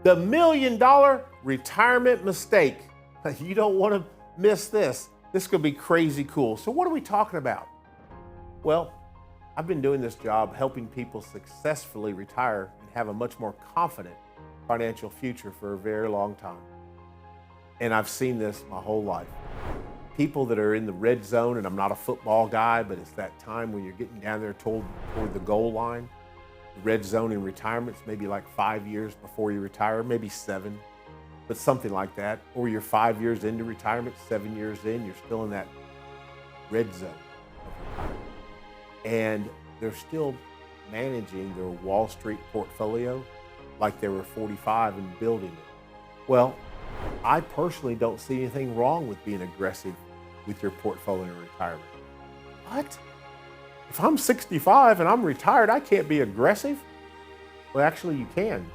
The $1 million retirement mistake. You don't want to miss this. This could be crazy cool. So what are we talking about? Well, I've been doing this job helping people successfully retire and have a much more confident financial future for a very long time. And I've seen this my whole life. People that are in the red zone, and I'm not a football guy, but it's that time when you're getting down there toward the goal line. The red zone in retirement's maybe like 5 years before you retire, maybe 7, but something like that. Or you're 5 years into retirement, 7 years in, you're still in that red zone of retirement. And they're still managing their Wall Street portfolio like they were 45 and building it. Well, I personally don't see anything wrong with being aggressive with your portfolio in retirement. What? If I'm 65 and I'm retired, I can't be aggressive? Well, actually you can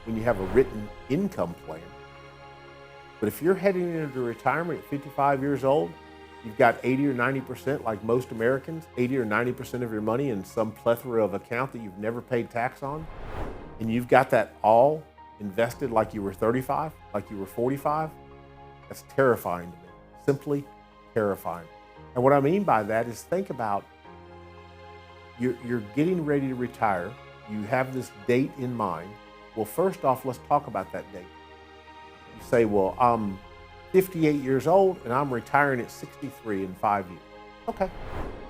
when you have a written income plan. But if you're heading into retirement at 55 years old, you've got 80 or 90%, like most Americans, 80 or 90% of your money in some plethora of account that you've never paid tax on, and you've got that all invested like you were 35, like you were 45, that's terrifying to me, simply terrifying. And what I mean by that is, think about, you're getting ready to retire, you have this date in mind. Well, first off, let's talk about that date. You say, well, I'm 58 years old and I'm retiring at 63 in 5 years. Okay.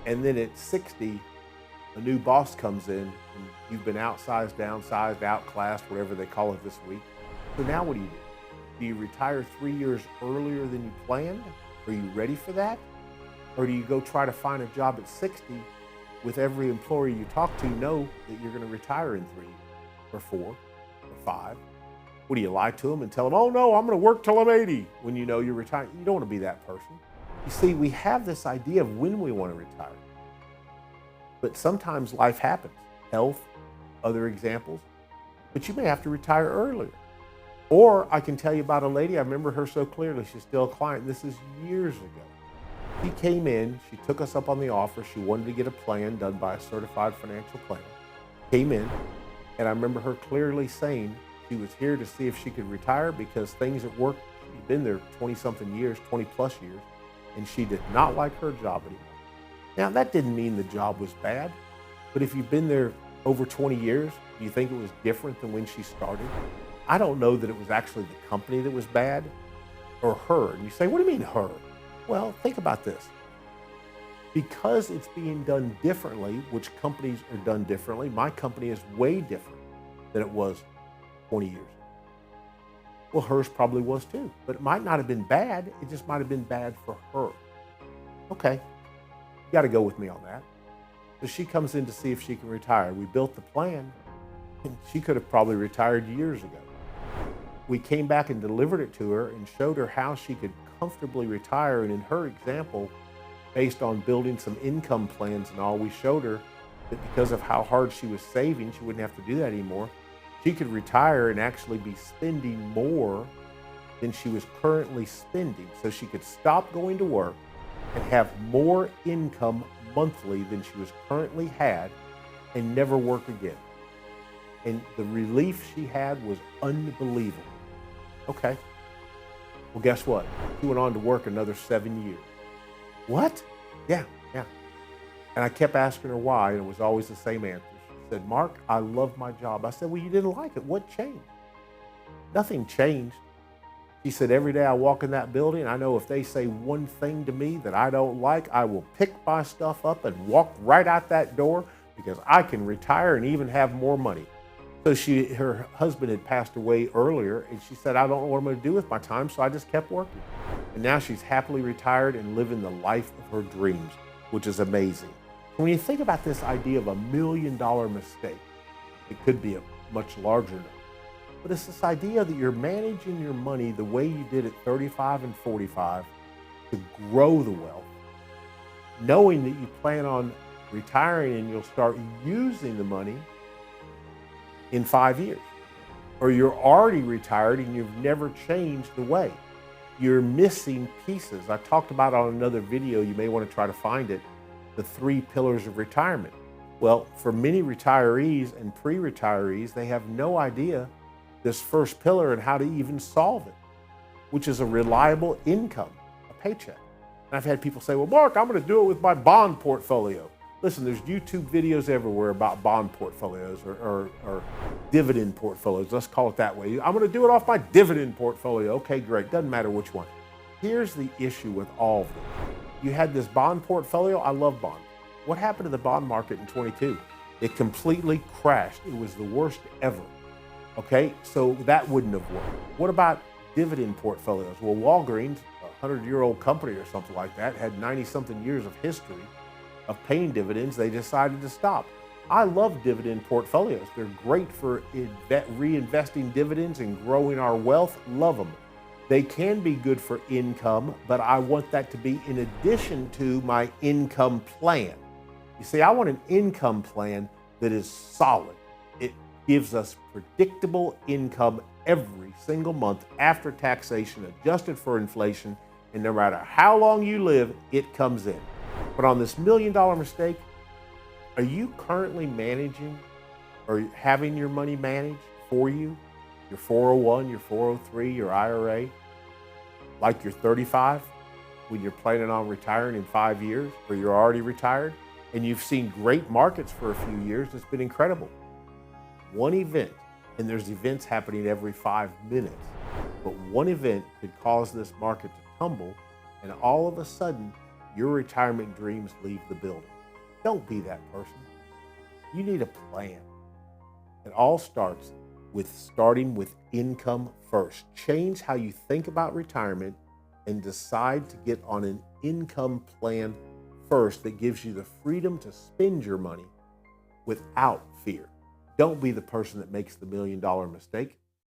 And then at 60, a new boss comes in and you've been outsized, downsized, outclassed, whatever they call it this week. So now what do? Do you retire 3 years earlier than you planned? Are you ready for that? Or do you go try to find a job at 60 with every employee you talk to know that you're going to retire in 3 years or 4 or 5? What do you lie to them and tell them, oh no, I'm going to work till I'm 80 when you know you're retiring? You don't want to be that person. You see, we have this idea of when we want to retire. But sometimes life happens, health, other examples, but you may have to retire earlier. Or I can tell you about a lady, I remember her so clearly, she's still a client, this is years ago. She came in, she took us up on the offer, she wanted to get a plan done by a certified financial planner. Came in, and I remember her clearly saying she was here to see if she could retire because things at work, she'd been there 20-something years, 20 plus years, and she did not like her job anymore. Now, that didn't mean the job was bad, but if you've been there over 20 years, do you think it was different than when she started? I don't know that it was actually the company that was bad or her. And you say, what do you mean her? Well, think about this. Because it's being done differently, which companies are done differently, my company is way different than it was 20 years ago. Well, hers probably was too, but it might not have been bad. It just might have been bad for her. Okay, you got to go with me on that. So she comes in to see if she can retire. We built the plan, and she could have probably retired years ago. We came back and delivered it to her and showed her how she could comfortably retire. And in her example, based on building some income plans and all, we showed her that because of how hard she was saving, she wouldn't have to do that anymore. She could retire and actually be spending more than she was currently spending. So she could stop going to work and have more income monthly than she was currently had and never work again. And the relief she had was unbelievable. Okay. Well, guess what? She went on to work another 7 years. What? Yeah. And I kept asking her why, and it was always the same answer. She said, Mark, I love my job. I said, well, you didn't like it. What changed? Nothing changed. She said, every day I walk in that building, I know if they say one thing to me that I don't like, I will pick my stuff up and walk right out that door because I can retire and even have more money. So her husband had passed away earlier, and she said, I don't know what I'm going to do with my time, so I just kept working. And now she's happily retired and living the life of her dreams, which is amazing. When you think about this idea of $1 million mistake, it could be a much larger number. But it's this idea that you're managing your money the way you did at 35 and 45 to grow the wealth, knowing that you plan on retiring and you'll start using the money in 5 years. Or you're already retired and you've never changed the way. You're missing pieces. I talked about on another video, you may want to try to find it, the 3 pillars of retirement. Well, for many retirees and pre-retirees, they have no idea this first pillar and how to even solve it, which is a reliable income, a paycheck. And I've had people say, well, Mark, I'm going to do it with my bond portfolio. Listen, there's YouTube videos everywhere about bond portfolios or dividend portfolios. Let's call it that way. I'm going to do it off my dividend portfolio. Okay, great. Doesn't matter which one. Here's the issue with all of them. You had this bond portfolio. I love bonds. What happened to the bond market in 22? It completely crashed. It was the worst ever. Okay, so that wouldn't have worked. What about dividend portfolios? Well, Walgreens, a 100-year-old company or something like that, had 90-something years of history of paying dividends. They decided to stop. I love dividend portfolios. They're great for reinvesting dividends and growing our wealth. Love them. They can be good for income, but I want that to be in addition to my income plan. You see, I want an income plan that is solid. It gives us predictable income every single month after taxation, adjusted for inflation, and no matter how long you live, it comes in. But on this $1 million mistake, are you currently managing or having your money managed for you? Your 401, your 403, your IRA, like you're 35 when you're planning on retiring in 5 years, or you're already retired and you've seen great markets for a few years. It's been incredible. One event, and there's events happening every 5 minutes, but one event could cause this market to tumble, and all of a sudden, your retirement dreams leave the building. Don't be that person. You need a plan. It all starts with starting with income first. Change how you think about retirement and decide to get on an income plan first that gives you the freedom to spend your money without fear. Don't be the person that makes the $1 million mistake.